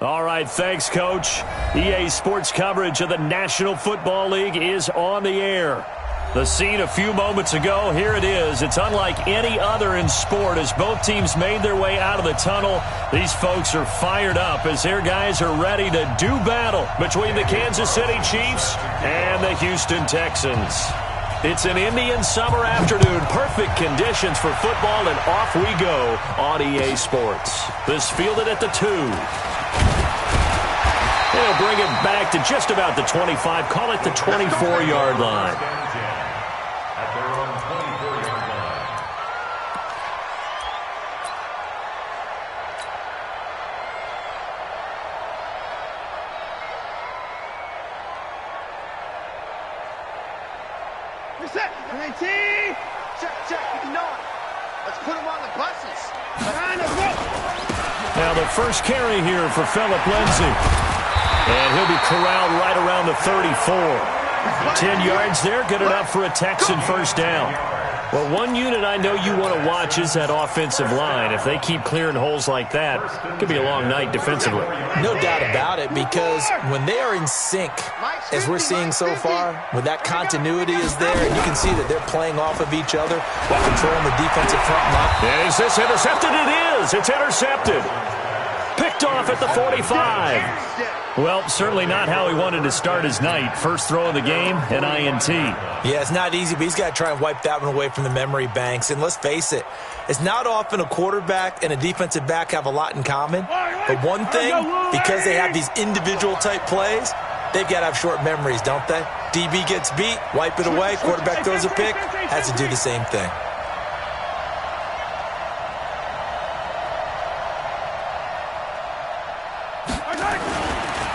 All right, thanks, Coach. EA Sports coverage of the National Football League is on the air. The scene a few moments ago, here it is. It's unlike any other in sport as both teams made their way out of the tunnel. These folks are fired up as their guys are ready to do battle between the Kansas City Chiefs and the Houston Texans. It's an Indian summer afternoon, perfect conditions for football, and off we go on EA Sports. This fielded at the 2. They'll bring it back to just about the 25, call it the 24-yard line. Reset. 19. Check. No. Let's put him on the buses. Now the first carry here for Phillip Lindsay. And he'll be corralled right around the 34. 10 yards there, good enough for a Texan first down. Well, one unit I know you want to watch is that offensive line. If they keep clearing holes like that, it could be a long night defensively. No doubt about it, because when they are in sync, as we're seeing so far, when that continuity is there, and you can see that they're playing off of each other while controlling the defensive front line. Is this intercepted? It is. It's intercepted. Picked off at the 45. Well, certainly not how he wanted to start his night. First throw of the game, an INT. Yeah, it's not easy, but he's got to try and wipe that one away from the memory banks. And let's face it, it's not often a quarterback and a defensive back have a lot in common. But one thing, because they have these individual type plays, they've got to have short memories, don't they? DB gets beat, wipe it away, quarterback throws a pick, has to do the same thing.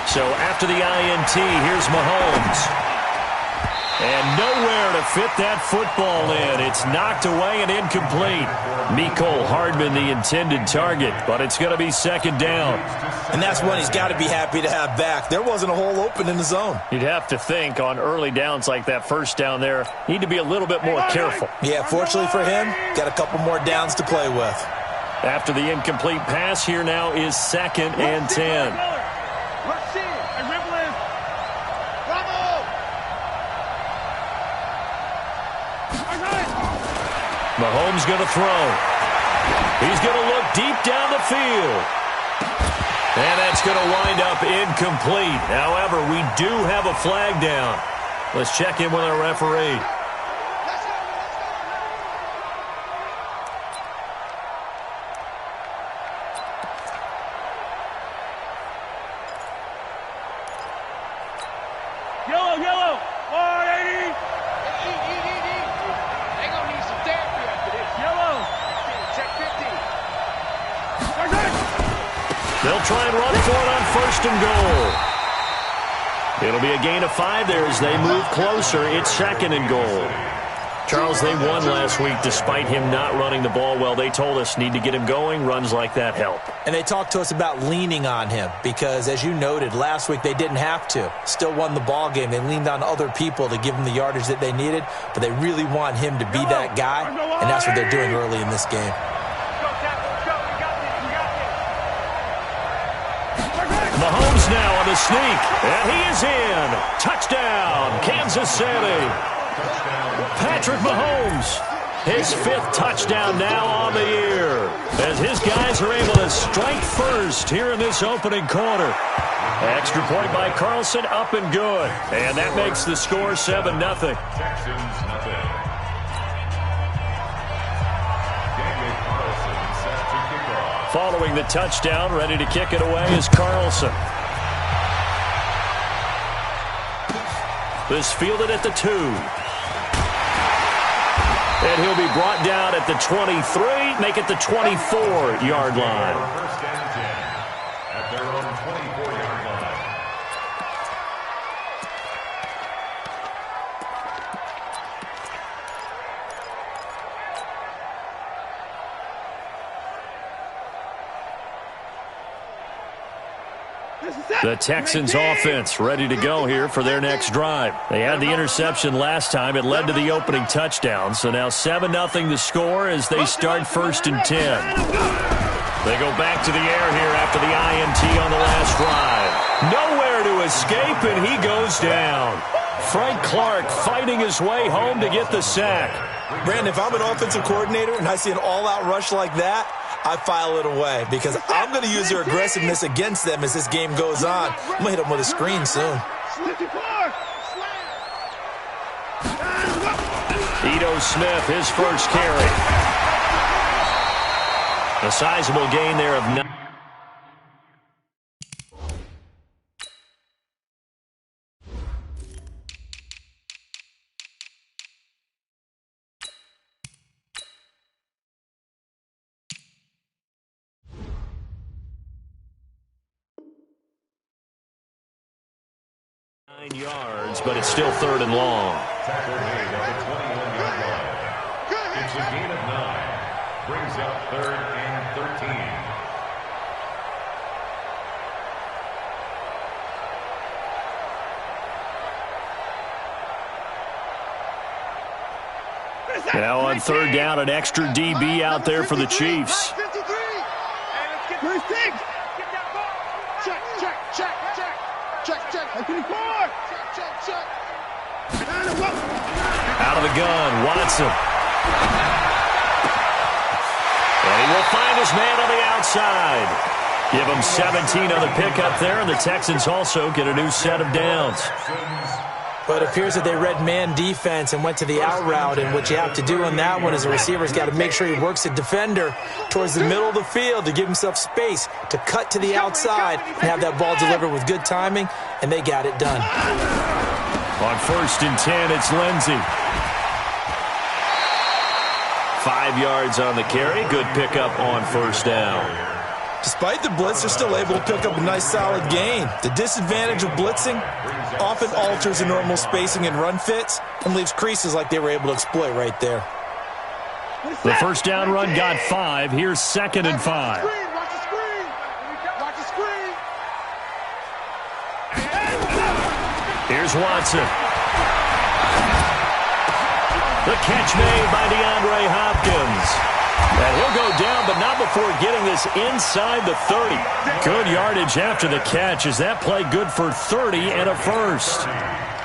So after the INT, here's Mahomes. And nowhere to fit that football in. It's knocked away and incomplete. Mecole Hardman, the intended target, but it's going to be second down. And that's one he's got to be happy to have back. There wasn't a hole open in the zone. You'd have to think on early downs like that first down there, need to be a little bit more careful. Yeah, fortunately for him, got a couple more downs to play with. After the incomplete pass, here now is second and 10. Mahomes going to throw. He's going to look deep down the field. And that's going to wind up incomplete. However, we do have a flag down. Let's check in with our referee. Yellow. 180. They gonna need some therapy after this. Yellow. Check 50. They'll try and run for it on first and goal. It'll be a gain of 5 there as they move closer. It's second and goal. Charles, they won last week despite him not running the ball well. They told us need to get him going. Runs like that help. And they talked to us about leaning on him because, as you noted, last week they didn't have to. Still won the ball game. They leaned on other people to give them the yardage that they needed, but they really want him to be that guy, and that's what they're doing early in this game. Mahomes now on the sneak, and he is in. Touchdown, Kansas City. Patrick Mahomes, his 5th touchdown now on the year, as his guys are able to strike first here in this opening quarter. Extra point by Carlson, up and good. And that makes the score 7-0. Following the touchdown, ready to kick it away is Carlson. This fielded at the 2. And he'll be brought down at the 23, make it the 24-yard line. First and 10 at their own 24-yard line. The Texans offense ready to go here for their next drive. They had the interception last time. It led to the opening touchdown. So now 7-0 the score as they start first and 10. They go back to the air here after the INT on the last drive. Nowhere to escape, and he goes down. Frank Clark fighting his way home to get the sack. Brandon, if I'm an offensive coordinator and I see an all-out rush like that, I file it away because I'm going to use their aggressiveness against them as this game goes on. I'm going to hit them with a screen soon. Ito Smith, his first carry. A sizable gain there of 9. Yards, but it's still 3rd and long. Tackle made at the 21-yard line. It's a gain of 9. Brings up 3rd and 13. Now on 3rd down, an extra DB out there for the Chiefs. Out of the gun, Watson. And he will find his man on the outside. Give him 17 on the pickup there, and the Texans also get a new set of downs. But it appears that they read man defense and went to the out route, and what you have to do on that one is a receiver's got to make sure he works a defender towards the middle of the field to give himself space to cut to the outside and have that ball delivered with good timing, and they got it done. On 1st and 10, it's Lindsey. 5 yards on the carry. Good pickup on 1st down. Despite the blitz, they're still able to pick up a nice solid gain. The disadvantage of blitzing often alters the normal spacing and run fits and leaves creases like they were able to exploit right there. The 1st down run got 5. Here's 2nd and 5. Here's Watson. The catch made by DeAndre Hopkins. And he'll go down, but not before getting this inside the 30. Good yardage after the catch. Is that play good for 30 and a first?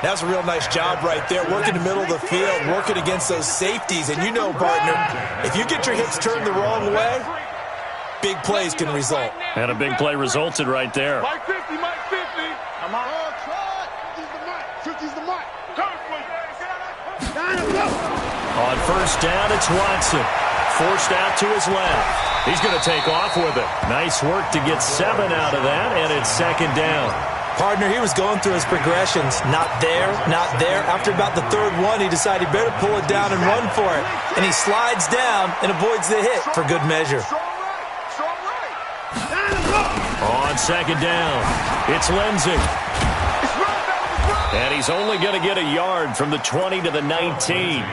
That's a real nice job right there, working the middle of the field, working against those safeties. And you know, partner, if you get your hips turned the wrong way, big plays can result. And a big play resulted right there. Mike 50, Mike 50. Come on. 50's the mark. On 1st down, it's Watson. Forced out to his left. He's going to take off with it. Nice work to get 7 out of that, and it's 2nd down. Partner, he was going through his progressions. Not there, not there. After about the 3rd one, he decided he better pull it down and run for it. And he slides down and avoids the hit for good measure. On 2nd down, it's Lindsey. And he's only going to get a yard from the 20 to the 19.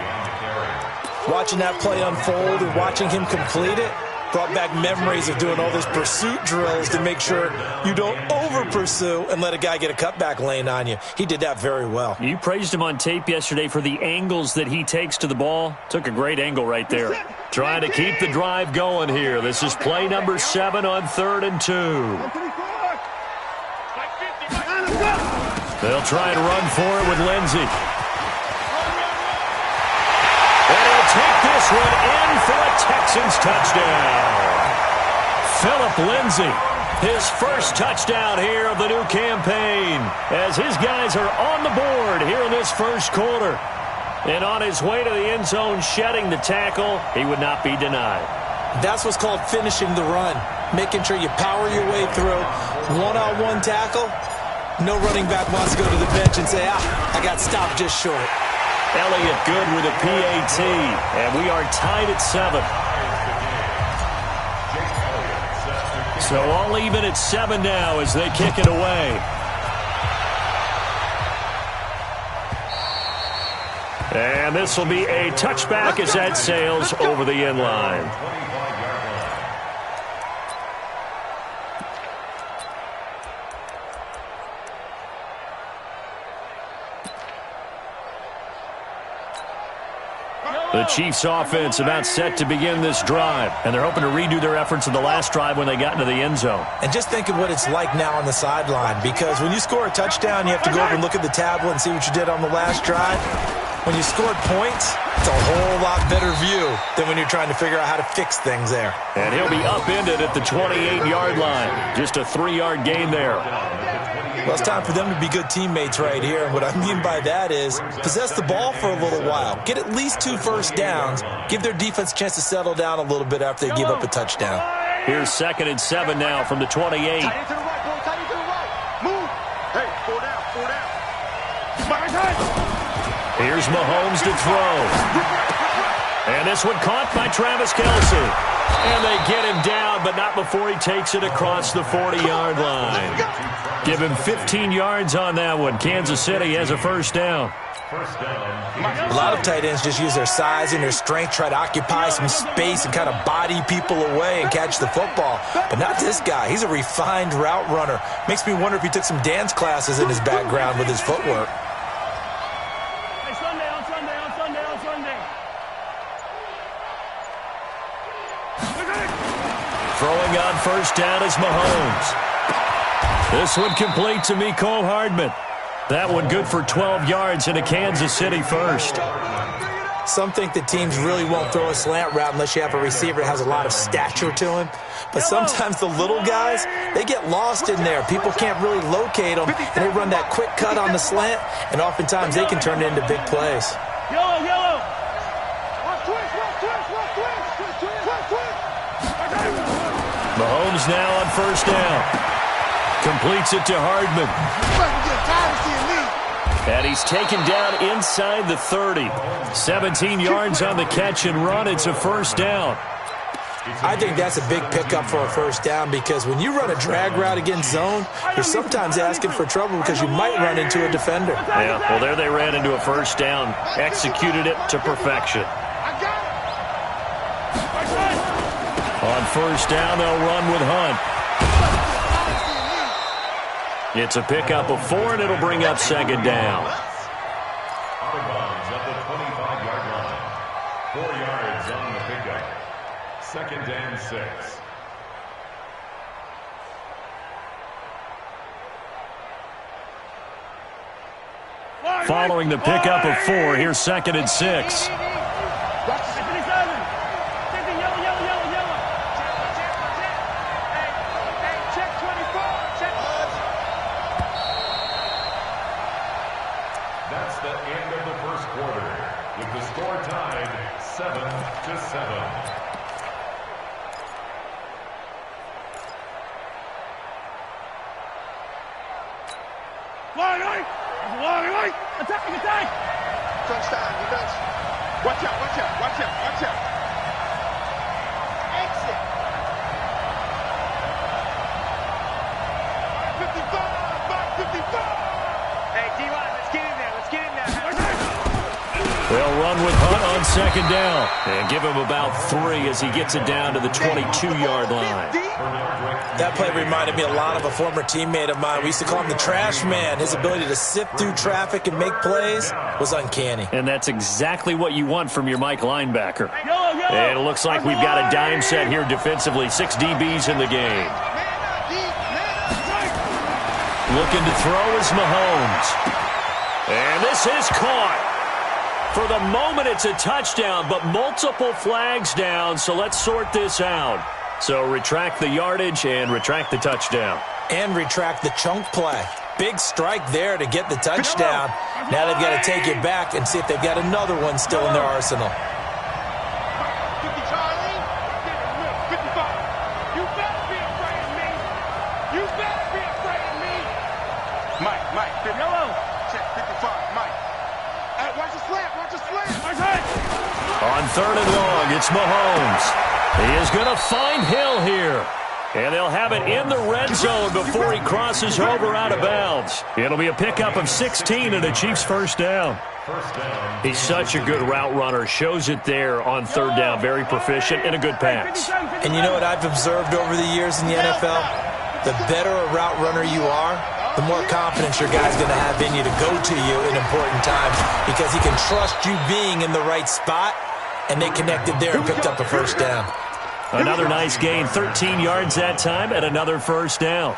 Watching that play unfold and watching him complete it brought back memories of doing all those pursuit drills to make sure you don't over-pursue and let a guy get a cutback lane on you. He did that very well. You praised him on tape yesterday for the angles that he takes to the ball. Took a great angle right there. Trying to keep the drive going here. This is play number 7 on 3rd and 2. They'll try and run for it with Lindsey. And he'll take this one in for a Texans touchdown. Phillip Lindsey, his first touchdown here of the new campaign, as his guys are on the board here in this 1st quarter. And on his way to the end zone, shedding the tackle, he would not be denied. That's what's called finishing the run, making sure you power your way through. One-on-one tackle, no running back wants to go to the bench and say, I got stopped just short. Elliott good with a PAT, and we are tied at 7. So all even at 7 now as they kick it away. And this will be a touchback as that sails over the end line. The Chiefs offense about set to begin this drive, and they're hoping to redo their efforts in the last drive when they got into the end zone. And just think of what it's like now on the sideline, because when you score a touchdown, you have to go over and look at the tablet and see what you did on the last drive. When you scored points, it's a whole lot better view than when you're trying to figure out how to fix things there. And he'll be upended at the 28-yard line. Just a 3-yard gain there. Well, it's time for them to be good teammates right here. And what I mean by that is possess the ball for a little while. Get at least 2 first downs. Give their defense a chance to settle down a little bit after they give up a touchdown. Here's 2nd and 7 now from the 28. Tight end to the right, boy. Tight end to the right. Move. Hey, 4 down, 4 down. Here's Mahomes to throw. And this one caught by Travis Kelce. And they get him down, but not before he takes it across the 40-yard line. Give him 15 yards on that one. Kansas City has a first down. A lot of tight ends just use their size and their strength, try to occupy some space and kind of body people away and catch the football. But not this guy. He's a refined route runner. Makes me wonder if he took some dance classes in his background with his footwork. Throwing on first down is Mahomes. This one complete to Mecole Hardman. That one good for 12 yards and a Kansas City first. Some think that teams really won't throw a slant route unless you have a receiver that has a lot of stature to him. But sometimes the little guys, they get lost in there. People can't really locate them, and they run that quick cut on the slant, and oftentimes they can turn it into big plays. Yellow. Mahomes now on first down. Completes it to Hardman. And he's taken down inside the 30. 17 yards on the catch and run. It's a first down. I think that's a big pickup for a first down because when you run a drag route against zone, you're sometimes asking for trouble because you might run into a defender. Yeah, well, there they ran into a first down. Executed it to perfection. On first down, they'll run with Hunt. It's a pickup of 4, and it'll bring up second down. Out of bounds at the 25-yard line. 4 yards on the pickup. 2nd and 6. Following the pickup of 4, here's 2nd and 6. That's the end of the first quarter, with the score tied 7-7. Attack! Touchdown, defense. Watch out. Exit. 55. Hey, D-line, let's get in there. They'll run with Hunt on second down and give him about 3 as he gets it down to the 22-yard line. That play reminded me a lot of a former teammate of mine. We used to call him the trash man. His ability to sift through traffic and make plays was uncanny. And that's exactly what you want from your Mike linebacker. And it looks like we've got a dime set here defensively. 6 DBs in the game. Looking to throw is Mahomes. And this is caught. For the moment, it's a touchdown, but multiple flags down, so let's sort this out. So retract the yardage and retract the touchdown. And retract the chunk play. Big strike there to get the touchdown. Now they've got to take it back and see if they've got another one still in their arsenal. 50, Charlie. 55. You better be afraid of me. Mike. Yellow. Check 55, Mike. Hey, watch the slant. On 3rd and long, it's Mahomes. He is going to find Hill here. And they'll have it in the red zone before he crosses over out of bounds. It'll be a pickup of 16 and a Chiefs first down. He's such a good route runner. Shows it there on 3rd down. Very proficient and a good pass. And you know what I've observed over the years in the NFL? The better a route runner you are, the more confidence your guy's going to have in you to go to you in important times because he can trust you being in the right spot and they connected there and picked up a first down. Another nice gain, 13 yards that time, and another first down.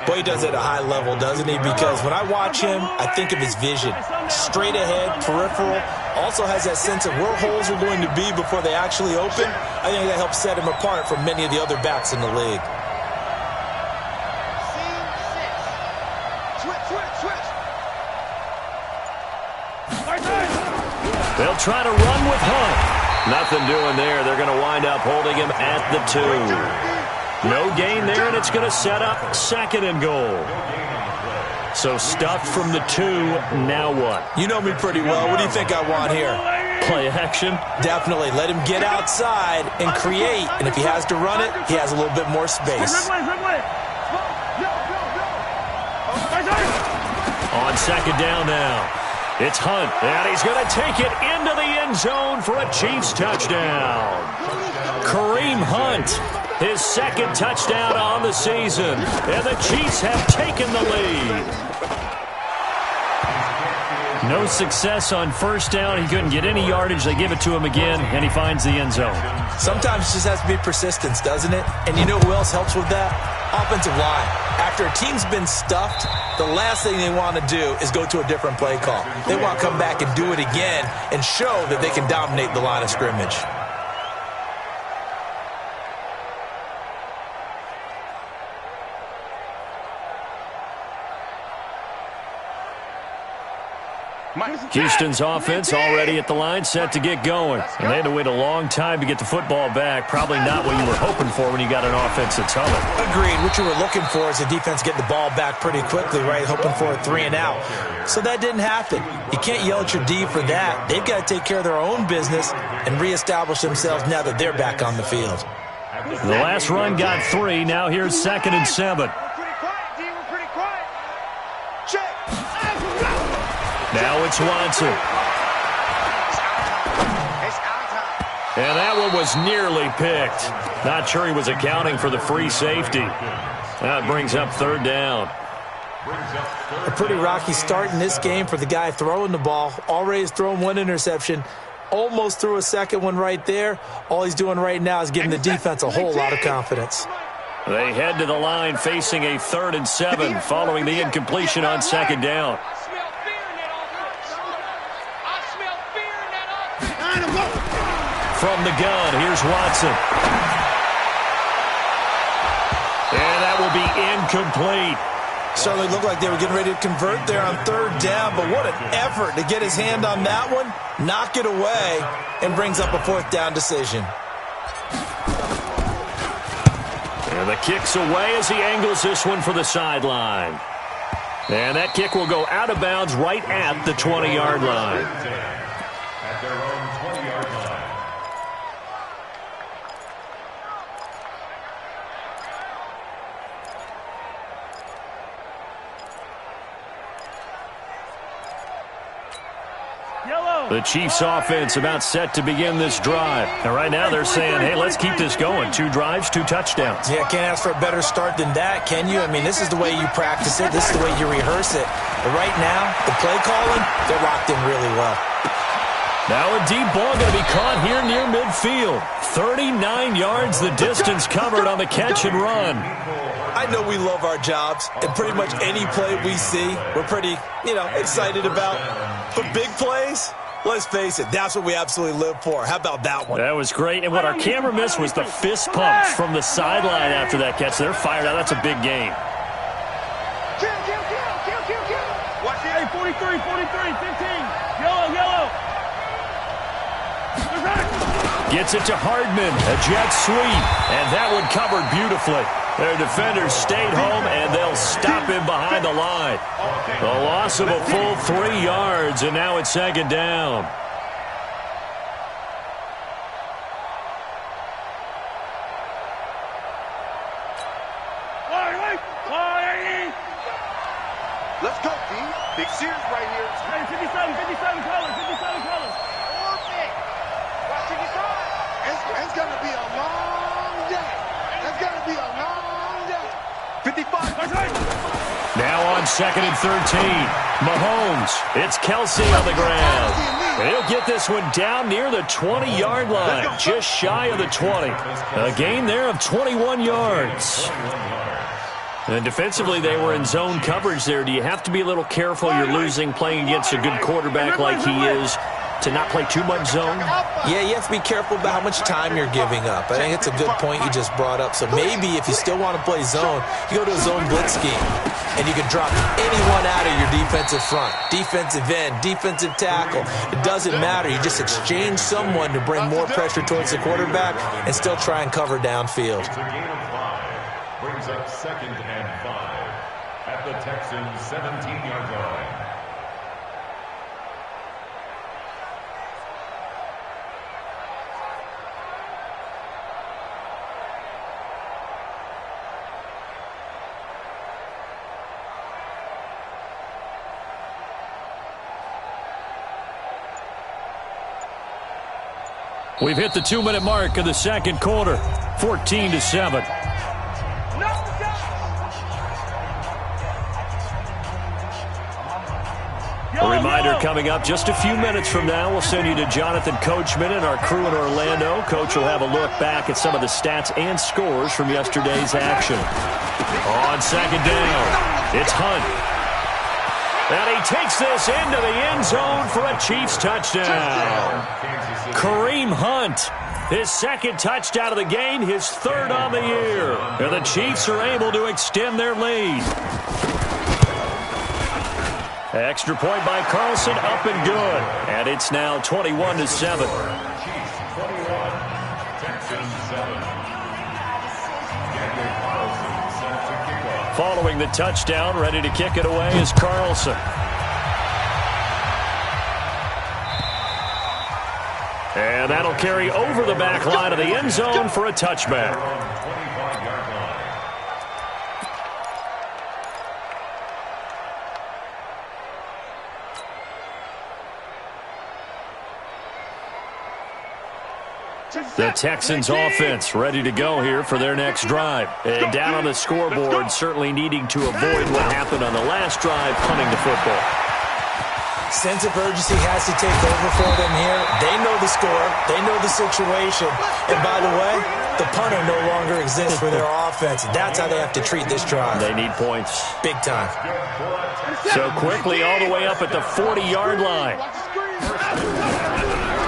Boy, he does it at a high level, doesn't he? Because when I watch him, I think of his vision. Straight ahead, peripheral, also has that sense of where holes are going to be before they actually open. I think that helps set him apart from many of the other backs in the league. They'll try to run with Hunt. Nothing doing there. They're going to wind up holding him at the 2. No gain there, and it's going to set up 2nd and goal. So stuffed from the 2, now what? You know me pretty well. What do you think I want here? Play action? Definitely. Let him get outside and create. And if he has to run it, he has a little bit more space. On 2nd down now. It's Hunt, and he's going to take it into the end zone for a Chiefs touchdown. Kareem Hunt, his 2nd touchdown on the season, and the Chiefs have taken the lead. No success on first down. He couldn't get any yardage. They give it to him again, and he finds the end zone. Sometimes it just has to be persistence, doesn't it? And you know who else helps with that? Offensive line. After a team's been stuffed, the last thing they want to do is go to a different play call. They want to come back and do it again and show that they can dominate the line of scrimmage. Houston's offense already at the line, set to get going. And they had to wait a long time to get the football back. Probably not what you were hoping for when you got an offense that's humming. Agreed. What you were looking for is the defense getting the ball back pretty quickly, right? Hoping for a 3 and out. So that didn't happen. You can't yell at your D for that. They've got to take care of their own business and reestablish themselves now that they're back on the field. The last run got 3. Now here's 2nd and 7. Now it's Watson. And that one was nearly picked. Not sure he was accounting for the free safety. That brings up 3rd down. A pretty rocky start in this game for the guy throwing the ball. Already has thrown 1 interception. Almost threw a 2nd one right there. All he's doing right now is giving the defense a whole lot of confidence. They head to the line facing a 3rd and 7 following the incompletion on 2nd down. From the gun, here's Watson. And that will be incomplete. Certainly looked like they were getting ready to convert there on 3rd down, but what an effort to get his hand on that one, knock it away, and brings up a 4th down decision. And the kick's away as he angles this one for the sideline. And that kick will go out of bounds right at the 20-yard line. At their own 20-yard line. The Chiefs offense about set to begin this drive. And right now they're saying, hey, let's keep this going. 2 drives, 2 touchdowns. Yeah, can't ask for a better start than that, can you? I mean, this is the way you practice it. This is the way you rehearse it. But right now, the play calling, they're locked in really well. Now a deep ball going to be caught here near midfield. 39 yards the distance covered on the catch and run. I know we love our jobs, and pretty much any play we see, we're pretty, excited about. But big plays, let's face it, that's what we absolutely live for. How about that one? That was great. And what our camera missed was the fist pumps from the sideline after that catch. They're fired out. That's a big game. Kill. Watch it. Hey, 43, 15. Yellow. Gets it to Hardman. A jet sweep. And that one covered beautifully. Their defenders stayed home, and they'll stop him behind the line. The loss of a full 3 yards, and now it's 2nd down. Let's go, D. Big series right here. 57 colors. Perfect. Watch it inside. It's going to be a long day. It's going to be a long day. 55. Now on 2nd and 13. Mahomes. It's Kelsey on the ground. And he'll get this one down near the 20-yard line, just shy of the 20. A gain there of 21 yards. And defensively, they were in zone coverage there. Do you have to be a little careful? You're losing playing against a good quarterback like he is to not play too much zone? Yeah, you have to be careful about how much time you're giving up. I think it's a good point you just brought up. So maybe if you still want to play zone, you go to a zone blitz scheme, and you can drop anyone out of your defensive front, defensive end, defensive tackle. It doesn't matter. You just exchange someone to bring more pressure towards the quarterback and still try and cover downfield. It's a gain of 5. Brings up 2nd and 5 at the Texans' 17-yard line. We've hit the 2-minute mark of the second quarter, 14-7. A reminder coming up just a few minutes from now. We'll send you to Jonathan Coachman and our crew in Orlando. Coach will have a look back at some of the stats and scores from yesterday's action. On second down, it's Hunt. And he takes this into the end zone for a Chiefs touchdown. Kareem Hunt, his second touchdown of the game, his third on the year. And the Chiefs are able to extend their lead. Extra point by Carlson, up and good. And it's now 21-7. Chiefs 21, Texans 7. Daniel Carlson set to kick off. Following the touchdown, ready to kick it away is Carlson. And that'll carry over the back line of the end zone for a touchback. 25-yard line. The Texans offense ready to go here for their next drive. And down on the scoreboard, certainly needing to avoid what happened on the last drive, punting the football. Sense of urgency has to take over for them here. They know the score. They know the situation. And by the way, the punter no longer exists for their offense. That's how they have to treat this drive. They need points. Big time. So quickly all the way up at the 40-yard line.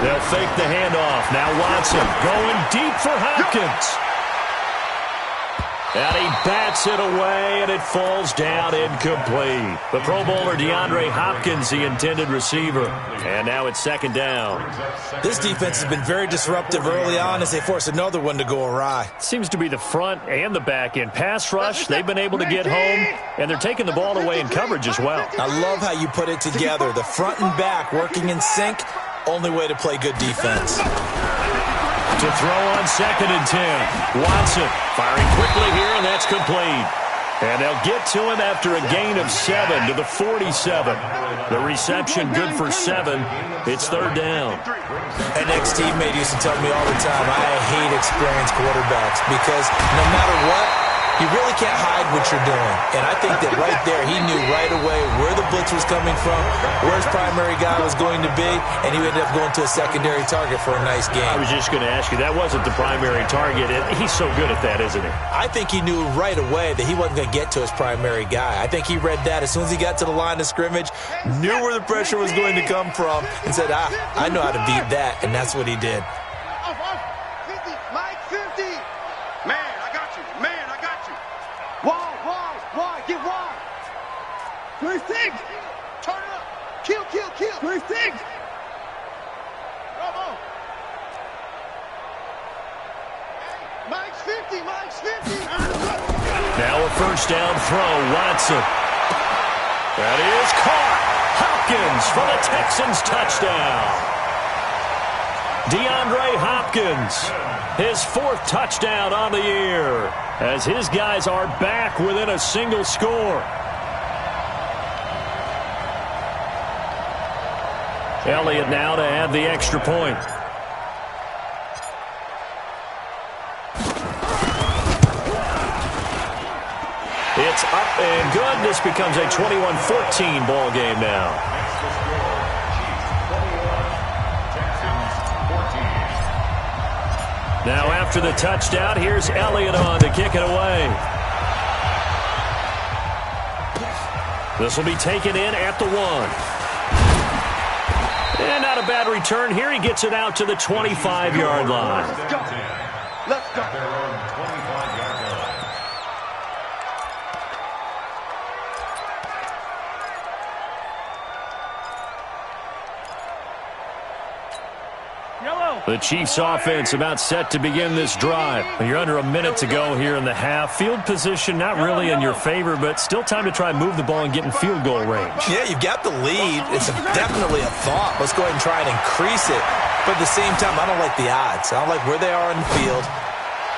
They'll fake the handoff. Now Watson going deep for Hopkins. And he bats it away, and it falls down incomplete. The Pro Bowler DeAndre Hopkins, the intended receiver. And now it's second down. This defense has been very disruptive early on as they force another one to go awry. Seems to be the front and the back end. Pass rush, they've been able to get home, and they're taking the ball away in coverage as well. I love how you put it together. The front and back working in sync. Only way to play good defense. To throw on 2nd and 10. Watson firing quickly here, and that's complete. And they'll get to him after a gain of 7 to the 47. The reception good for 7. It's third down. An ex-teammate used to tell me all the time, I hate experienced quarterbacks because no matter what, you really can't hide what you're doing. And I think that right there, he knew right away where the blitz was coming from, where his primary guy was going to be, and he ended up going to a secondary target for a nice game. I was just going to ask you, that wasn't the primary target. He's so good at that, isn't he? I think he knew right away that he wasn't going to get to his primary guy. I think he read that as soon as he got to the line of scrimmage, knew where the pressure was going to come from, and said, I know how to beat that, and that's what he did. First things. Turn up. Kill. First things. Come on. Mike's 50. Now a first down throw. Watson. That is caught. Hopkins for the Texans touchdown. DeAndre Hopkins. His 4th touchdown on the year. As his guys are back within a single score. Elliott now to add the extra point. It's up and good. This becomes a 21-14 ball game now. Now after the touchdown, here's Elliott on to kick it away. This will be taken in at the 1. And not a bad return here. He gets it out to the 25-yard line. Let's go. Let's go. Their own 25-yard line. The Chiefs offense about set to begin this drive. You're under a minute to go here in the half. Field position not really in your favor, but still time to try and move the ball and get in field goal range. Yeah, you've got the lead. It's definitely a thought. Let's go ahead and try and increase it. But at the same time, I don't like the odds. I don't like where they are on the field.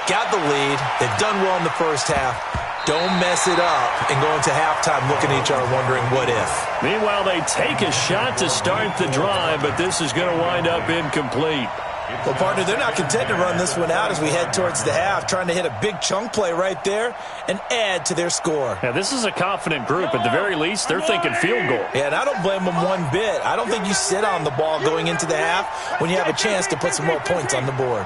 Got the lead. They've done well in the first half. Don't mess it up and go into halftime looking at each other wondering what if. Meanwhile, they take a shot to start the drive, but this is going to wind up incomplete. Well, partner, they're not content to run this one out as we head towards the half, trying to hit a big chunk play right there and add to their score. Yeah, this is a confident group. At the very least, they're thinking field goal. Yeah, and I don't blame them one bit. I don't think you sit on the ball going into the half when you have a chance to put some more points on the board.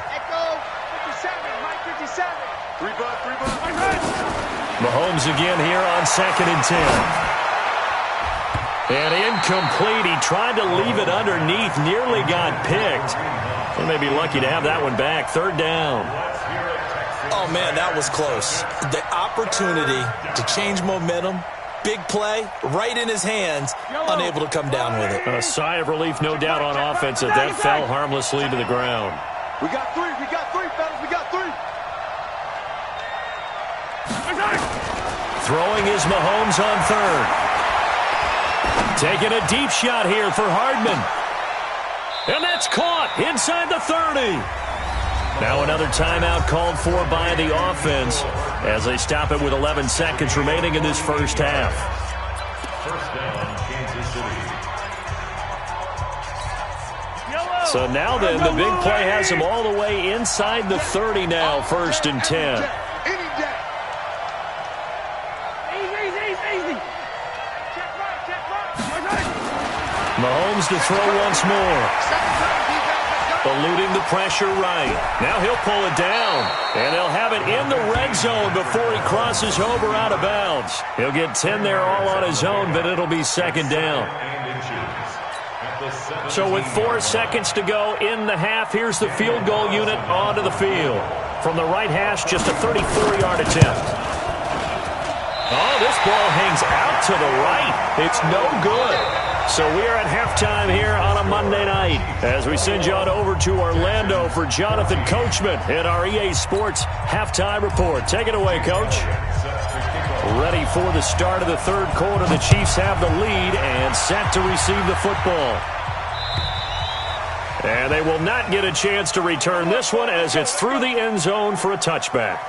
Mahomes again here on 2nd and 10. And incomplete. He tried to leave it underneath, nearly got picked. They may be lucky to have that one back. 3rd down. Oh, man, that was close. The opportunity to change momentum, big play, right in his hands, unable to come down with it. A sigh of relief, no doubt, on offense as that fell harmlessly to the ground. We got 3, fellas, we got 3. Throwing is Mahomes on 3rd. Taking a deep shot here for Hardman. And that's caught inside the 30. Now another timeout called for by the offense as they stop it with 11 seconds remaining in this first half. First down, Kansas City. So now then, the big play has them all the way inside the 30 now, 1st and 10. Any day. Mahomes to throw once more. Eluding the pressure right. Now he'll pull it down. And they'll have it in the red zone before he crosses over out of bounds. He'll get 10 there all on his own, but it'll be 2nd down. So with 4 seconds to go in the half, here's the field goal unit onto the field. From the right hash, just a 34-yard attempt. Oh, this ball hangs out to the right. It's no good. So we are at halftime here on a Monday night as we send you on over to Orlando for Jonathan Coachman in our EA Sports Halftime Report. Take it away, Coach. Ready for the start of the 3rd quarter. The Chiefs have the lead and set to receive the football. And they will not get a chance to return this one as it's through the end zone for a touchback.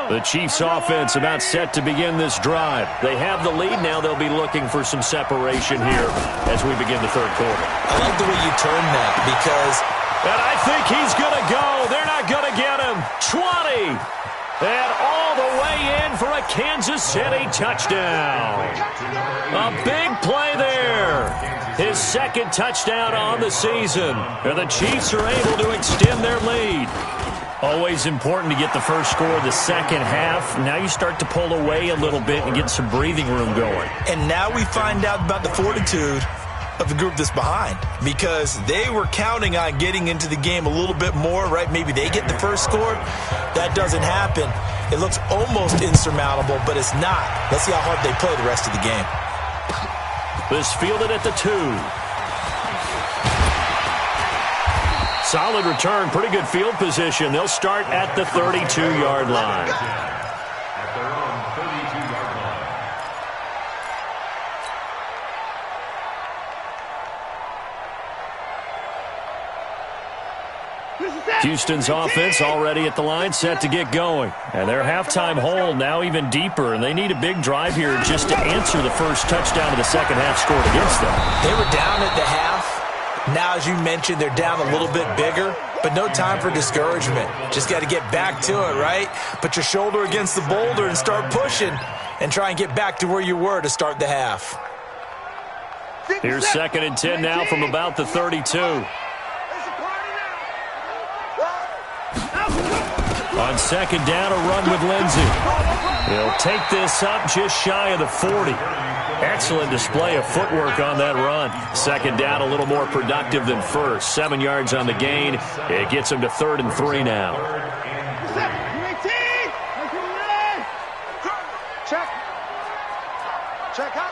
The Chiefs offense about set to begin this drive. They have the lead. Now they'll be looking for some separation here as we begin the 3rd quarter. I like the way you turn that because... And I think he's going to go. They're not going to get him. 20. And all the way in for a Kansas City touchdown. A big play there. His 2nd touchdown on the season. And the Chiefs are able to extend their lead. Always important to get the first score of the second half. Now you start to pull away a little bit and get some breathing room going. And now we find out about the fortitude of the group that's behind because they were counting on getting into the game a little bit more, right? Maybe they get the first score. That doesn't happen. It looks almost insurmountable, but it's not. Let's see how hard they play the rest of the game. This fielded at the 2. Solid return, pretty good field position. They'll start at the 32-yard line. At their own 32-yard line. Houston's offense already at the line, set to get going. And their halftime hole now even deeper, and they need a big drive here just to answer the first touchdown of the second half scored against them. They were down at the half. Now, as you mentioned, they're down a little bit bigger, but no time for discouragement. Just got to get back to it, right? Put your shoulder against the boulder and start pushing and try and get back to where you were to start the half. Here's 2nd and 10 now from about the 32. On 2nd down, a run with Lindsey. He'll take this up just shy of the 40. Excellent display of footwork on that run. 2nd down, a little more productive than first. 7 yards on the gain. It gets him to 3rd and 3 now. Check. Check out.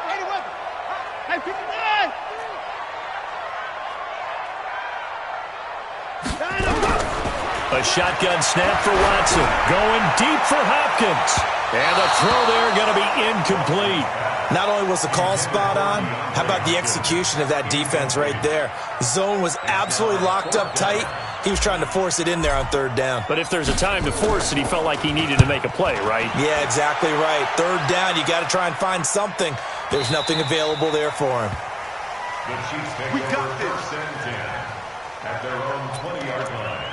A shotgun snap for Watson. Going deep for Hopkins. And the throw there going to be incomplete. Not only was the call spot on, how about the execution of that defense right there? The zone was absolutely locked up tight. He was trying to force it in there on 3rd down. But if there's a time to force it, he felt like he needed to make a play, right? Yeah, exactly right. 3rd down, you got to try and find something. There's nothing available there for him. The Chiefs take over 1st and 10 at their own 20-yard line.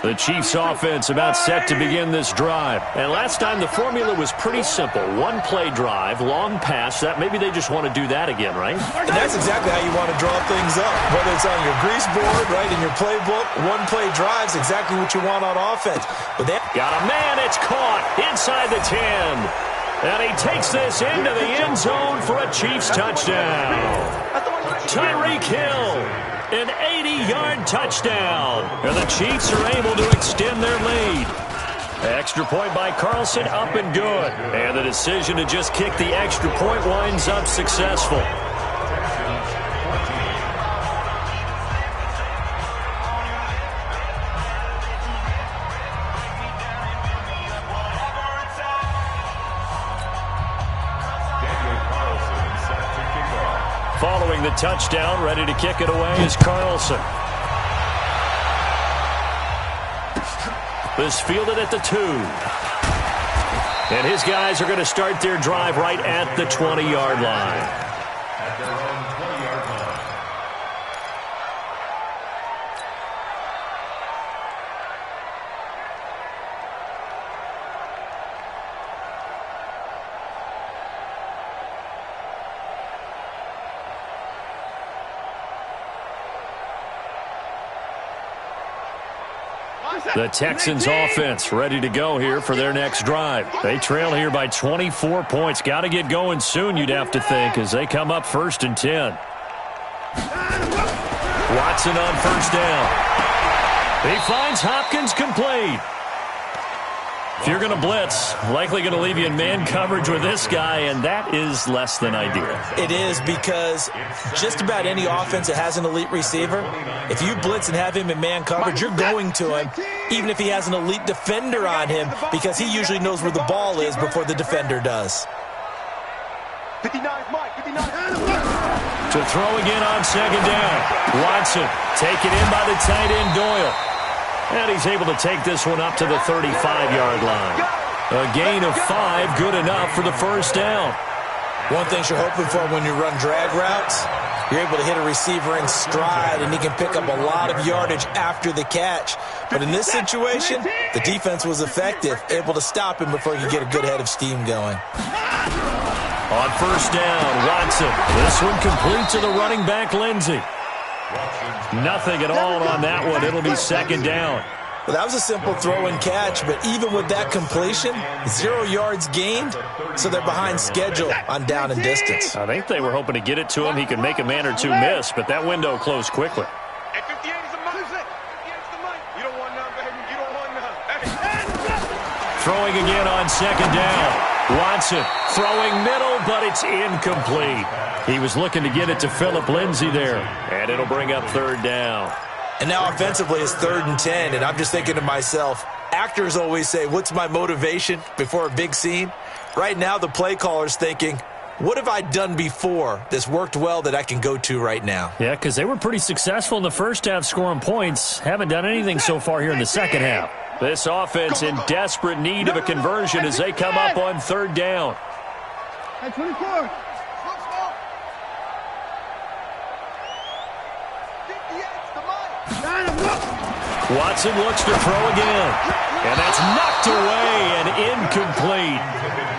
The Chiefs offense about set to begin this drive. And last time the formula was pretty simple. 1-play drive, long pass. That maybe they just want to do that again, right? And that's exactly how you want to draw things up. Whether it's on your grease board, right, in your playbook, 1-play drive's exactly what you want on offense. But they got a man, it's caught inside the 10. And he takes this into the end zone for a Chiefs touchdown. Tyreek Hill. An 80-yard touchdown. And the Chiefs are able to extend their lead. Extra point by Carlson, up and good. And the decision to just kick the extra point winds up successful. Following the touchdown, ready to kick it away is Carlson. This fielded at the 2. And his guys are going to start their drive right at the 20-yard line. At their own 20-yard line. The Texans offense ready to go here for their next drive. They trail here by 24 points. Got to get going soon, you'd have to think, as they come up 1st and 10. Watson on 1st down. He finds Hopkins complete. If you're going to blitz, likely going to leave you in man coverage with this guy, and that is less than ideal. It is, because just about any offense that has an elite receiver, if you blitz and have him in man coverage, you're going to him, even if he has an elite defender on him, because he usually knows where the ball is before the defender does. 59, Mike, 59. To throw again on 2nd down. Watson taken in by the tight end Doyle. And he's able to take this one up to the 35-yard line. A gain of 5, good enough for the 1st down. One thing you're hoping for when you run drag routes, you're able to hit a receiver in stride, and he can pick up a lot of yardage after the catch. But in this situation, the defense was effective, able to stop him before he could get a good head of steam going. On 1st down, Watson. This one complete to the running back, Lindsey. Nothing at all on that one. It'll be 2nd down. Well, that was a simple throw and catch, but even with that completion, 0 yards gained, so they're behind schedule on down and distance. I think they were hoping to get it to him. He could make a man or two miss, but that window closed quickly. At 58 is the money. 58 is the money. You don't want none, baby. You don't want none. Throwing again on 2nd down. Watson throwing middle, but it's incomplete. He was looking to get it to Phillip Lindsay there, and it'll bring up 3rd down. And now offensively it's 3rd and 10, and I'm just thinking to myself, actors always say, what's my motivation before a big scene? Right now the play caller's thinking, what have I done before that's worked well that I can go to right now? Yeah, because they were pretty successful in the first half scoring points. Haven't done anything so far here in the second half. This offense in desperate need of a conversion as they come up on 3rd down. Hey, 24. Watson looks to throw again. And that's knocked away and incomplete.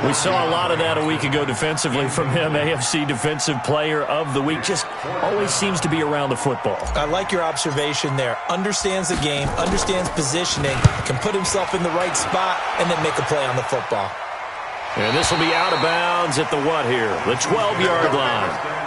We saw a lot of that a week ago defensively from him. AFC Defensive Player of the Week. Just always seems to be around the football. I like your observation there. Understands the game, understands positioning, can put himself in the right spot, and then make a play on the football. And this will be out of bounds at the what here? The 12-yard line.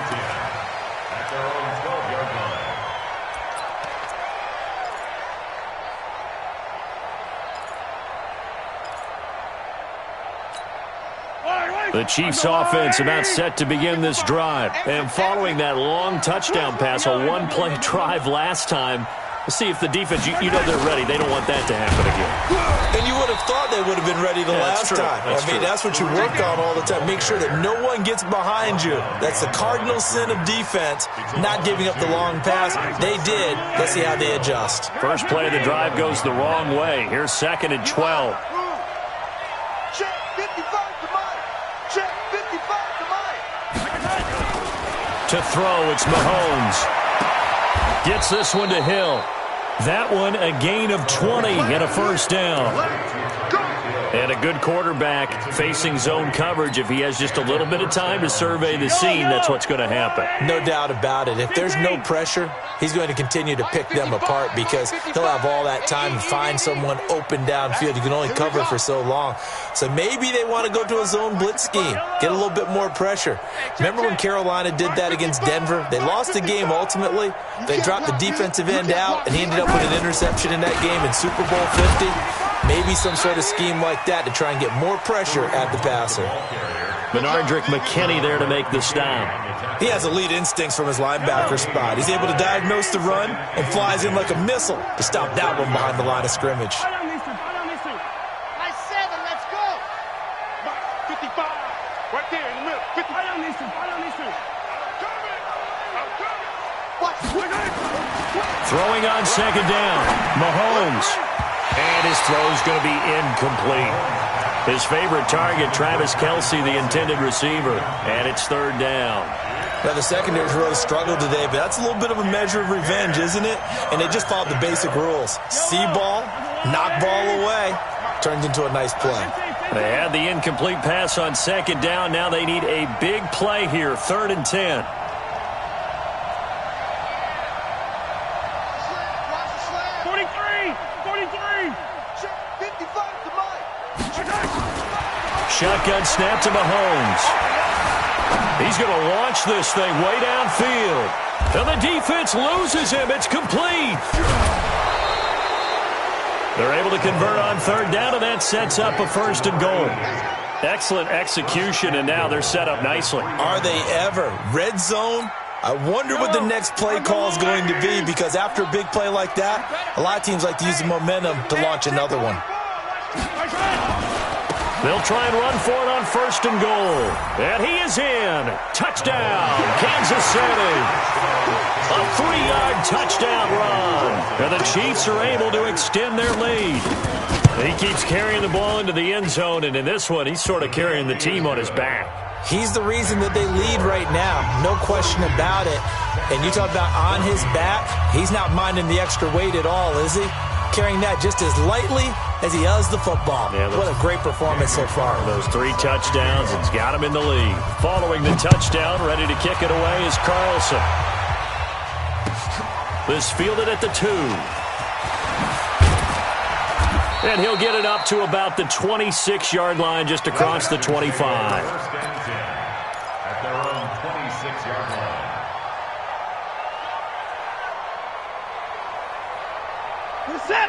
The Chiefs offense about set to begin this drive. And following that long touchdown pass, a one-play drive last time, we'll see if the defense, you know they're ready. They don't want that to happen again. And you would have thought they would have been ready the last time. That's what you work on all the time. Make sure that no one gets behind you. That's the cardinal sin of defense, not giving up the long pass. They did. Let's see how they adjust. First play of the drive goes the wrong way. Here's 2nd and 12. To throw, it's Mahomes. Gets this one to Hill. That one a gain of 20 and a first down. And a good quarterback facing zone coverage. If he has just a little bit of time to survey the scene, that's what's going to happen. No doubt about it. If there's no pressure, he's going to continue to pick them apart because he'll have all that time to find someone open downfield. You can only cover for so long. So maybe they want to go to a zone blitz scheme, get a little bit more pressure. Remember when Carolina did that against Denver? They lost the game ultimately. They dropped the defensive end out, and he ended up with an interception in that game in Super Bowl 50. Maybe some sort of scheme like that to try and get more pressure at the passer. Benardrick McKinney there to make the stop. He has elite instincts from his linebacker spot. He's able to diagnose the run and flies in like a missile to stop that one behind the line of scrimmage. Nice 7, let's go. 55, right there in the middle. 50. Throwing on 2nd down. Mahomes. And his throw's going to be incomplete. His favorite target, Travis Kelce, the intended receiver. And it's 3rd down. Now, the secondary's really struggled today, but that's a little bit of a measure of revenge, isn't it? And they just followed the basic rules. See ball, knock ball away. Turns into a nice play. They had the incomplete pass on 2nd down. Now they need a big play here, 3rd and 10. Shotgun snap to Mahomes. He's going to launch this thing way downfield. And the defense loses him. It's complete. They're able to convert on 3rd down, and that sets up a 1st and goal. Excellent execution, and now they're set up nicely. Are they ever? Red zone? I wonder what the next play call is going to be, because after a big play like that, a lot of teams like to use the momentum to launch another one. They'll try and run for it on 1st and goal. And he is in. Touchdown, Kansas City. A 3-yard touchdown run. And the Chiefs are able to extend their lead. He keeps carrying the ball into the end zone, and in this one, he's sort of carrying the team on his back. He's the reason that they lead right now. No question about it. And you talk about on his back, he's not minding the extra weight at all, is he? Carrying that just as lightly as he does the football. Yeah, what a great performance so far. Those 3 touchdowns, it's got him in the lead. Following the touchdown, ready to kick it away is Carlson. This fielded at the 2. And he'll get it up to about the 26-yard line, just across the 25. At their own 26-yard line.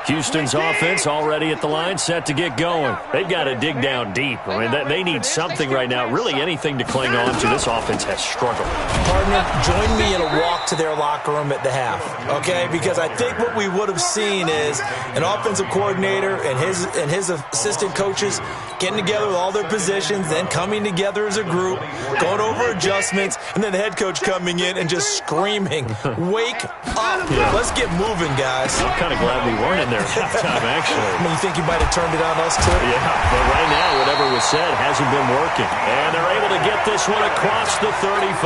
Houston's offense already at the line, set to get going. They've got to dig down deep. I mean, they need something right now, really anything to cling on to. This offense has struggled. Partner, join me in a walk to their locker room at the half, okay? Because I think what we would have seen is an offensive coordinator and his assistant coaches getting together with all their positions, then coming together as a group, going over adjustments, and then the head coach coming in and just screaming, wake up. Yeah. Let's get moving, guys. I'm kind of glad we weren't in there at halftime, actually. I mean, you think you might have turned it on us, too? Yeah, but right now, whatever was said hasn't been working. And they're able to get this one across the 35.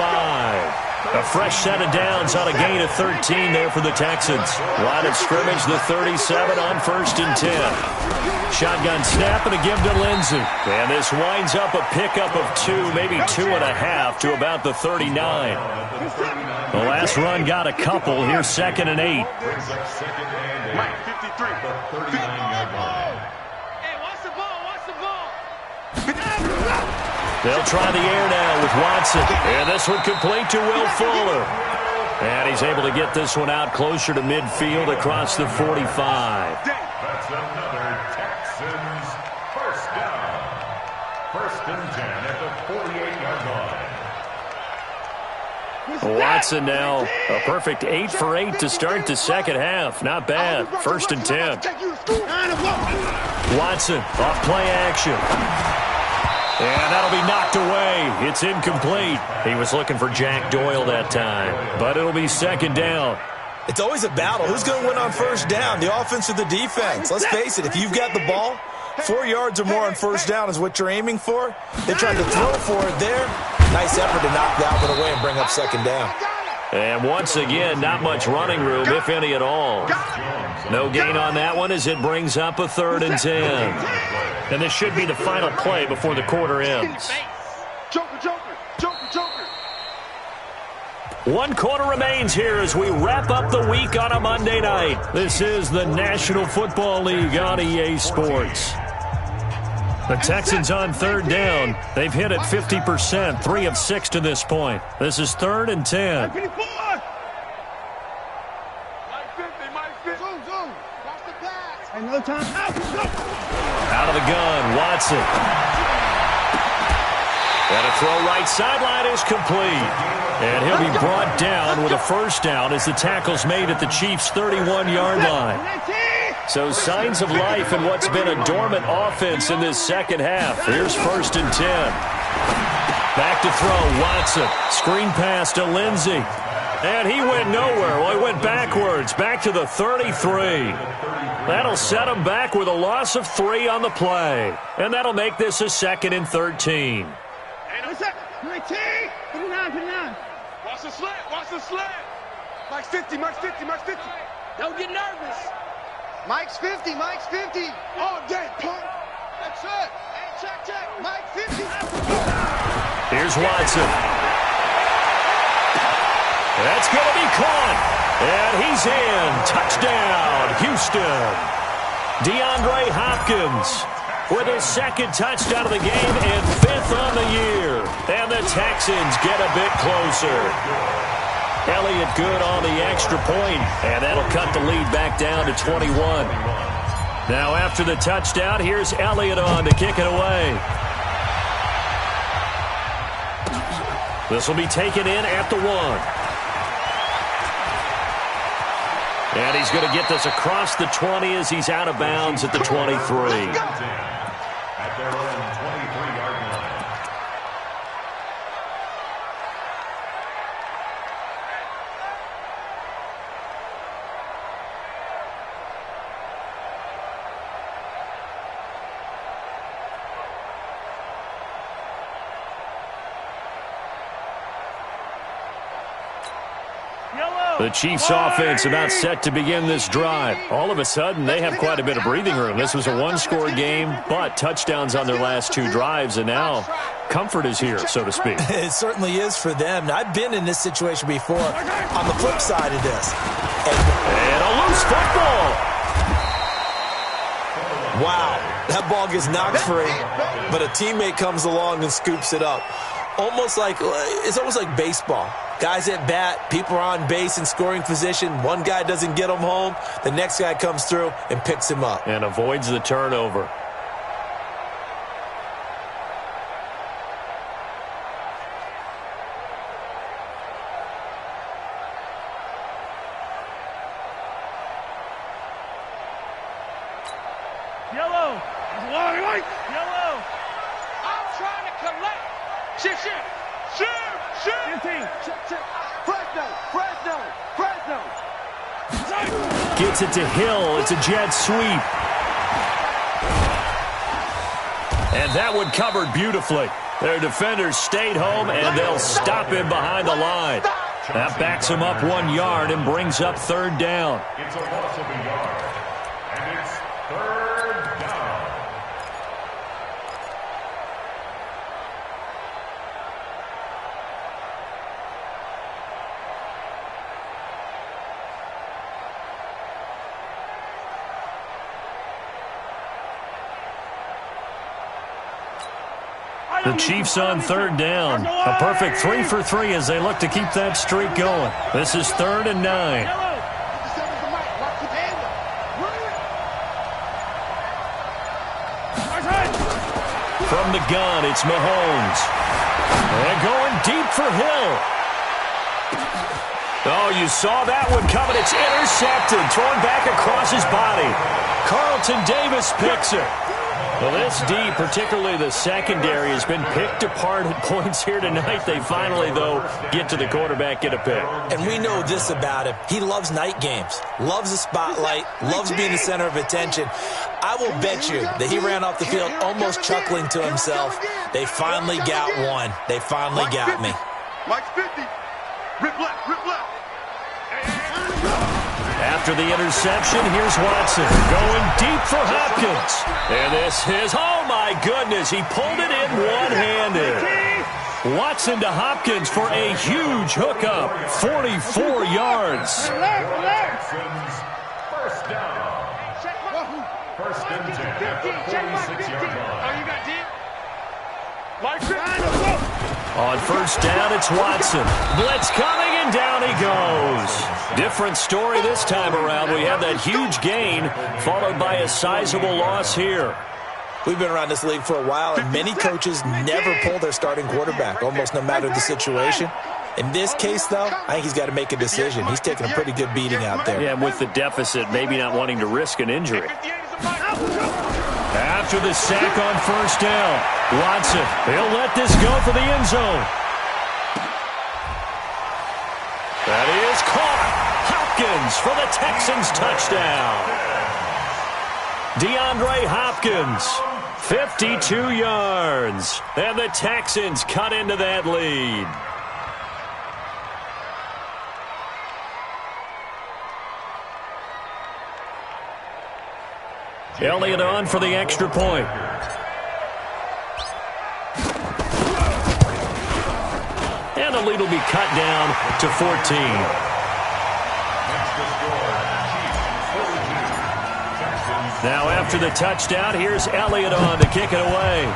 A fresh set of downs on a gain of 13 there for the Texans. Line of scrimmage, the 37 on 1st and 10. Shotgun snap and a give to Lindsey. And this winds up a pickup of 2, maybe 2.5 to about the 39. The last run got a couple. Here's 2nd and 8. Mike, 53. The 39-yard line. Hey, watch the ball, watch the ball. They'll try the air now with Watson. And this one complete to Will Fuller. And he's able to get this one out closer to midfield across the 45. That's another Texans first down. 1st and 10 at the 48-yard line. Watson now a perfect 8 for 8 to start the second half. Not bad. 1st and 10. Watson off play action. And that'll be knocked away. It's incomplete. He was looking for Jack Doyle that time. But it'll be 2nd down. It's always a battle. Who's going to win on 1st down, the offense or the defense? Let's face it, if you've got the ball, 4 yards or more on 1st down is what you're aiming for. They tried to throw for it there. Nice effort to knock that one away and bring up 2nd down. And once again, not much running room, if any at all. No gain on that one as it brings up a 3rd and 10. And this should be the final play before the quarter ends. Joker, Joker, Joker, Joker. 1 quarter remains here as we wrap up the week on a Monday night. This is the National Football League on EA Sports. The Texans on 3rd down. They've hit it 50%, 3 of 6 to this point. This is 3rd and 10. Mike 50, Mike 50. Zoom, zoom. Watch the pass. And no time. Out of the gun, Watson. And a throw right sideline is complete. And he'll be brought down with a 1st down as the tackle's made at the Chiefs' 31-yard line. So signs of life in what's been a dormant offense in this second half. Here's 1st and 10. Back to throw, Watson. Screen pass to Lindsey. And he went nowhere. Well, he went backwards, back to the 33. That'll set him back with a loss of 3 on the play. And that'll make this a 2nd and 13. What's up? 19. Put it down. Watch the slant, watch the slant. Mike's 50, Mike's 50, Mike's 50. Don't get nervous. Mike's 50, Mike's 50. All day, punk. That's it. Hey, check. Mike 50. Here's Watson. That's going to be caught. And he's in. Touchdown, Houston. DeAndre Hopkins with his 2nd touchdown of the game and 5th on the year. And the Texans get a bit closer. Elliott good on the extra point, and that'll cut the lead back down to 21. Now after the touchdown, here's Elliott on to kick it away. This will be taken in at the 1. And he's going to get this across the 20 as he's out of bounds at the 23. At their own 23-yard line. The Chiefs offense about set to begin this drive. All of a sudden, they have quite a bit of breathing room. This was a 1-score game, but touchdowns on their last 2 drives, and now comfort is here, so to speak. It certainly is for them. Now, I've been in this situation before on the flip side of this. And a loose football. Wow, that ball gets knocked free, but a teammate comes along and scoops it up. It's almost like baseball. Guys at bat, people are on base in scoring position. One guy doesn't get him home. The next guy comes through and picks him up. And avoids the turnover. Yellow. Yellow. I'm trying to collect. Shift. 15. Fresno. Gets it to Hill. It's a jet sweep. And that one covered beautifully. Their defenders stayed home, and they'll stop him behind the line. That backs him up 1 yard and brings up third down. It's a loss of a yard, and it's third down. The Chiefs on third down. A perfect 3 for 3 as they look to keep that streak going. This is 3rd and 9. From the gun, it's Mahomes. And going deep for Hill. Oh, you saw that one coming. It's intercepted. Thrown back across his body. Carlton Davis picks it. Well, this D, particularly the secondary, has been picked apart at points here tonight. They finally, though, get to the quarterback, get a pick. And we know this about him. He loves night games, loves the spotlight, loves being the center of attention. I will bet you that he ran off the field almost chuckling to himself. They finally got one. They finally got me. Mike's 50. Rip left, rip left. After the interception, here's Watson going deep for Hopkins. And this is, oh my goodness, he pulled it in one-handed. Watson to Hopkins for a huge hookup, 44 yards. First down. First and 10 at the 46-yard line. Oh, you got deep? On first down, it's Watson. Blitz coming, and down he goes. Different story this time around. We have that huge gain, followed by a sizable loss here. We've been around this league for a while, and many coaches never pull their starting quarterback, almost no matter the situation. In this case, though, I think he's got to make a decision. He's taking a pretty good beating out there. Yeah, with the deficit, maybe not wanting to risk an injury. After the sack on first down, Watson, he'll let this go for the end zone. That is caught. Hopkins for the Texans touchdown. DeAndre Hopkins, 52 yards. And the Texans cut into that lead. Elliott on for the extra point. And the lead will be cut down to 14. Now after the touchdown, here's Elliott on to kick it away.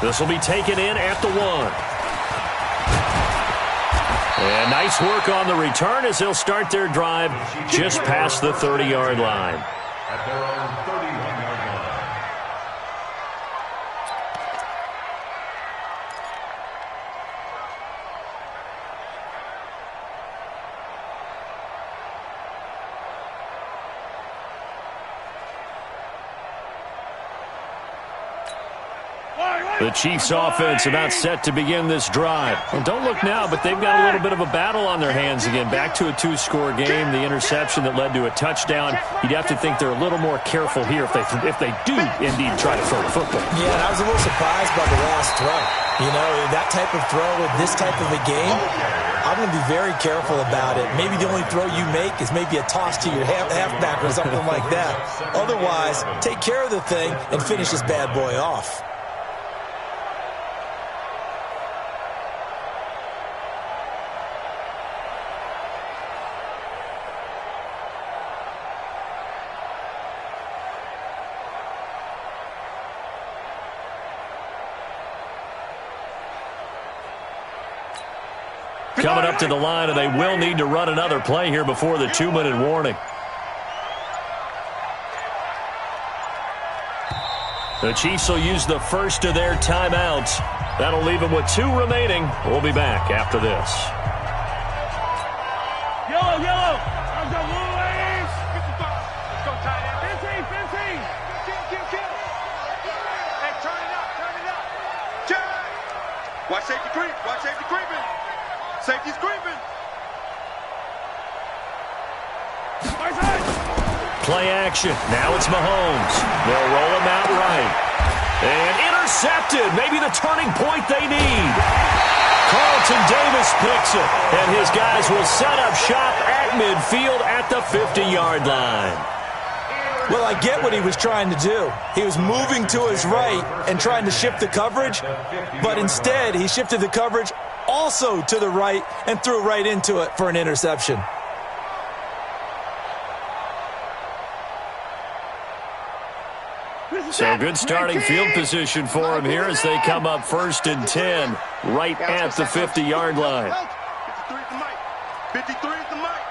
This will be taken in at the 1. And nice work on the return as they'll start their drive just past the 30-yard line. At their own 31-yard line. The Chiefs offense about set to begin this drive. And don't look now, but they've got a little bit of a battle on their hands again. Back to a 2-score game. The interception that led to a touchdown. You'd have to think they're a little more careful here if they do indeed try to throw the football. Yeah, and I was a little surprised by the last throw. You know, that type of throw with this type of a game, I'm going to be very careful about it. Maybe the only throw you make is maybe a toss to your halfback or something like that. Otherwise, take care of the thing and finish this bad boy off. Coming up to the line, and they will need to run another play here before the 2-minute warning. The Chiefs will use the first of their timeouts. That'll leave them with 2 remaining. We'll be back after this. Yellow, yellow. Let's go, Wolverines. Let's go, tight end. 15. Kill. Hey, turn it up. Check. Watch safety creep. Safety's creeping. Play action. Now it's Mahomes. They'll roll him out right. And intercepted. Maybe the turning point they need. Carlton Davis picks it, and his guys will set up shop at midfield at the 50-yard line. Well, I get what he was trying to do. He was moving to his right and trying to shift the coverage, but instead he shifted the coverage also to the right and threw right into it for an interception. So good starting field position for him here as they come up 1st and 10 right at the 50-yard line. 53 is the mic.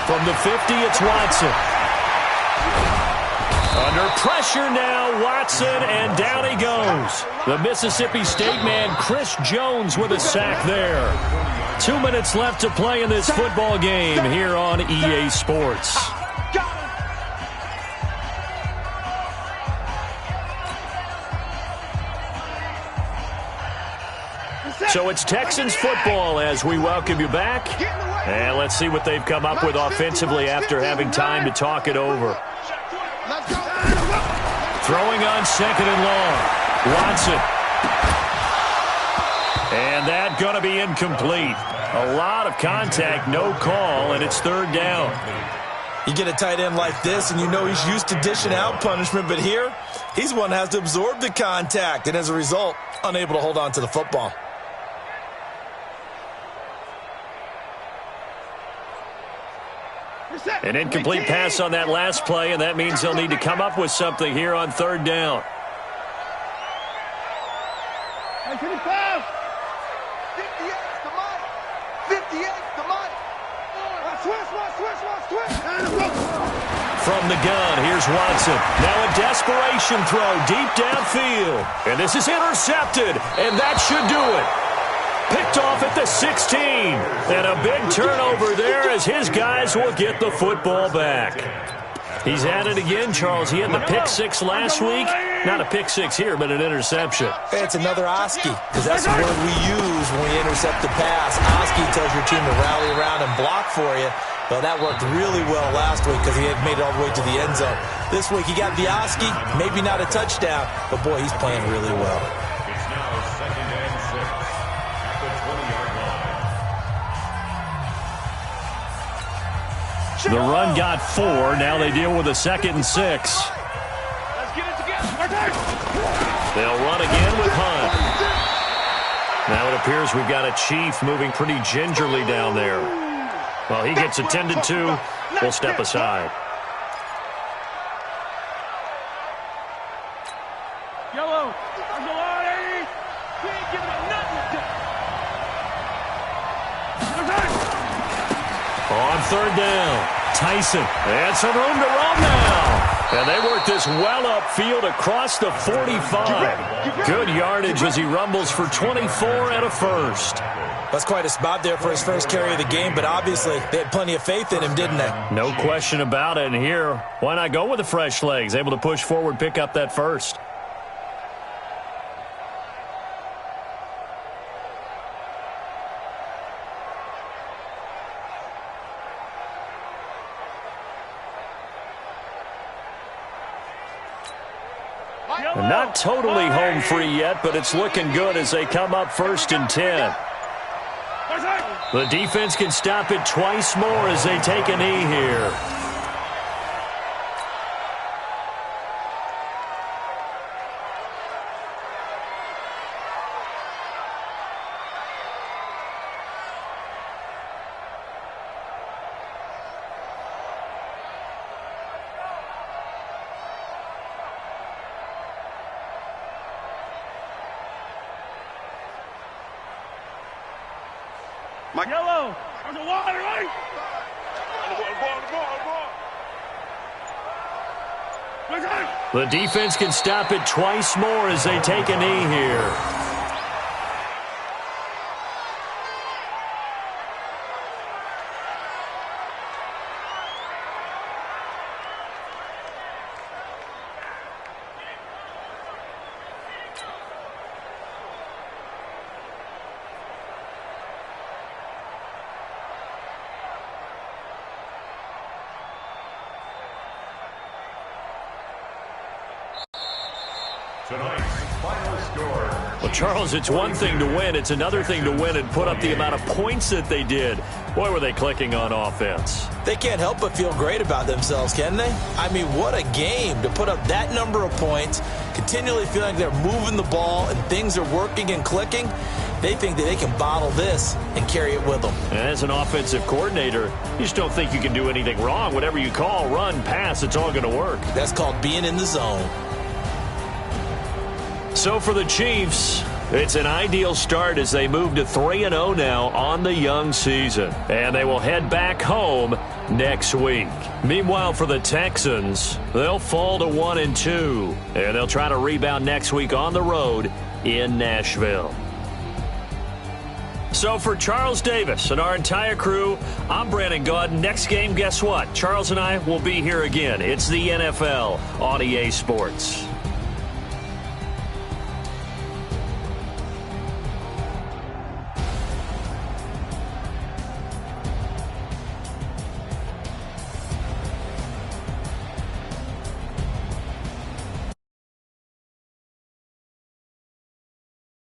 From the 50, it's Watson. Under pressure now, Watson, and down he goes. The Mississippi State man, Chris Jones, with a sack there. 2 minutes left to play in this football game here on EA Sports. So it's Texans football as we welcome you back. And let's see what they've come up with offensively after having time to talk it over. Throwing on 2nd and long. Watson. And that going to be incomplete. A lot of contact, no call, and it's 3rd down. You get a tight end like this, and you know he's used to dishing out punishment, but here, he's one that has to absorb the contact, and as a result, unable to hold on to the football. An incomplete pass on that last play, and that means they'll need to come up with something here on 3rd down. 58, the mic. From the gun, here's Watson. Now a desperation throw deep downfield. And this is intercepted, and that should do it. Picked off at the 16. And a big turnover there as his guys will get the football back. He's at it again, Charles. He had the pick 6 last week. Not a pick 6 here, but an interception. It's another Oski, because that's the word we use when we intercept the pass. Oski tells your team to rally around and block for you. Well, that worked really well last week because he had made it all the way to the end zone. This week he got the Oski, maybe not a touchdown, but boy, he's playing really well. It's now 2nd and 6 at the 20-yard line. The run got 4. Now they deal with a 2nd and 6. Let's get it together. They'll run again with Hunt. Now it appears we've got a Chief moving pretty gingerly down there. Well, he gets attended to. We'll step aside. Yellow. There's a lot, Eddie. We ain't giving him nothing. On 3rd down, Tyson. And some room to run now. And they work this well upfield across the 45. Good yardage as he rumbles for 24 and a first. That's quite a spot there for his first carry of the game, but obviously they had plenty of faith in him, didn't they? No question about it. And here, why not go with the fresh legs? Able to push forward, pick up that first. Not totally home free yet, but it's looking good as they come up 1st and 10. The defense can stop it twice more as they take a knee here. Yellow. There's a water, right? The defense can stop it twice more as they take a knee here. Tonight, Final score. Well, Charles, it's one thing to win. It's another thing to win and put up the amount of points that they did. Boy, were they clicking on offense. They can't help but feel great about themselves, can they? I mean, what a game to put up that number of points, continually feeling like they're moving the ball and things are working and clicking. They think that they can bottle this and carry it with them. And as an offensive coordinator, you just don't think you can do anything wrong. Whatever you call, run, pass, it's all going to work. That's called being in the zone. So for the Chiefs, it's an ideal start as they move to 3-0 now on the young season. And they will head back home next week. Meanwhile, for the Texans, they'll fall to 1-2. And they'll try to rebound next week on the road in Nashville. So for Charles Davis and our entire crew, I'm Brandon Gaud. Next game, guess what? Charles and I will be here again. It's the NFL on EA Sports.